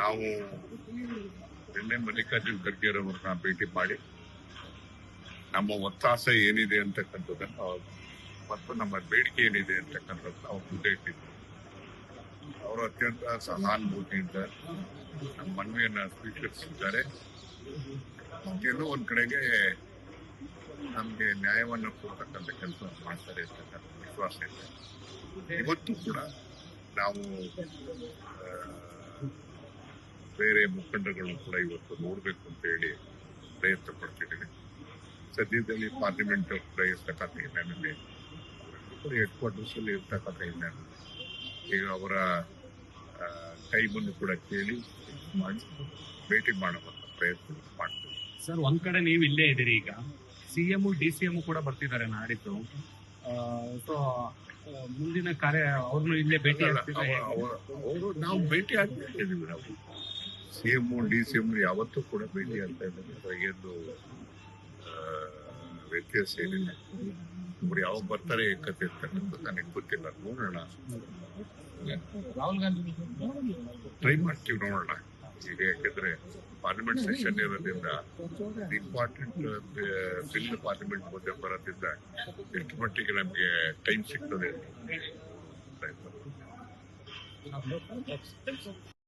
ನಾವು ನಿನ್ನೆ ಮಲ್ಲಿಕಾರ್ಜುನ್ ಖರ್ಗೆ ಅವರನ್ನ ಭೇಟಿ ಮಾಡಿ ನಮ್ಮ ಒತ್ತಾಸೆ ಏನಿದೆ ಅಂತಕ್ಕಂಥದ್ದನ್ನು ಮತ್ತು ನಮ್ಮ ಬೇಡಿಕೆ ಏನಿದೆ ಅಂತಕ್ಕಂಥದ್ದು ಅವ್ರ ಮುಂದೆ ಇಟ್ಟಿದ್ರು. ಅವರು ಅತ್ಯಂತ ಸಹಾನುಭೂತಿಯಿಂದ ನಮ್ಮ ಮನವಿಯನ್ನ ಸ್ವೀಕರಿಸಿದ್ದಾರೆ. ಎಲ್ಲೋ ಒಂದ್ ಕಡೆಗೆ ನಮ್ಗೆ ನ್ಯಾಯವನ್ನು ಕೊಡ್ತಕ್ಕಂಥ ಕೆಲಸ ಮಾಡ್ತಾರೆ ಅಂತಕ್ಕಂಥ ವಿಶ್ವಾಸ ಇದೆ. ಇವತ್ತು ಕೂಡ ನಾವು ಬೇರೆ ಮುಖಂಡಗಳನ್ನು ಕೂಡ ಇವತ್ತು ನೋಡ್ಬೇಕು ಅಂತ ಹೇಳಿ ಪ್ರಯತ್ನ ಪಡ್ತಿದ್ದೀವಿ. ಸದ್ಯದಲ್ಲಿ ಪಾರ್ಲಿಮೆಂಟ್ ಕೂಡ ಇರ್ತಕ್ಕಂಥ ಹಿನ್ನೆಲೆಯಲ್ಲಿ ಹೆಡ್ ಕ್ವಾರ್ಟರ್ಸ್ ಅಲ್ಲಿ ಇರ್ತಕ್ಕಂಥ ಹಿನ್ನೆಲೆ ಈಗ ಅವರ ಟೈಮನ್ನು ಕೂಡ ಕೇಳಿ ಮಾಡಿ ಭೇಟಿ ಮಾಡುವಂತ ಪ್ರಯತ್ನ ಮಾಡ್ತೀವಿ. ಸರ್, ಒಂದ್ ಕಡೆ ನೀವು ಇಲ್ಲೇ ಇದ್ದೀರಿ, ಈಗ ಸಿಎಂ DCM ಕೂಡ ಬರ್ತಿದ್ದಾರೆ ನಾಡಿದ್ದು. ಸೊ ಮುಂದಿನ ಕಾರ್ಯ ಅವ್ರನ್ನು ಇಲ್ಲೇ ಭೇಟಿ ಅವರು ನಾವು ಭೇಟಿ ಆಗ್ತಿದ್ದೀವಿ. ನಾವು CM DCM ಯಾವತ್ತೂ ಕೂಡ ಭೇಟಿ ಆಗ್ತಾ ಇದ್ದಾರೆ. ಏನು ವ್ಯತ್ಯಾಸ ಏನಿಲ್ಲ. ಅವ್ರು ಯಾವಾಗ ಬರ್ತಾರೆ ಕತೆ ಇರ್ತಕ್ಕಂಥ ನನಗೆ ಗೊತ್ತಿಲ್ಲ. ನೋಡೋಣ, ರಾಹುಲ್ ಗಾಂಧಿ ಟ್ರೈ ಮಾಡ್ತೀವಿ, ನೋಡೋಣ. ಈಗ ಯಾಕಂದ್ರೆ ಪಾರ್ಲಿಮೆಂಟ್ ಸೆಷನ್ ಇರೋದ್ರಿಂದ ಇಂಪಾರ್ಟೆಂಟ್ ಬಿಲ್ ಪಾರ್ಲಿಮೆಂಟ್ ಮುಂದೆ ಬರೋದ್ರಿಂದ ಎಷ್ಟು ಮಟ್ಟಿಗೆ ನಮಗೆ ಟೈಮ್ ಸಿಗ್ತದೆ.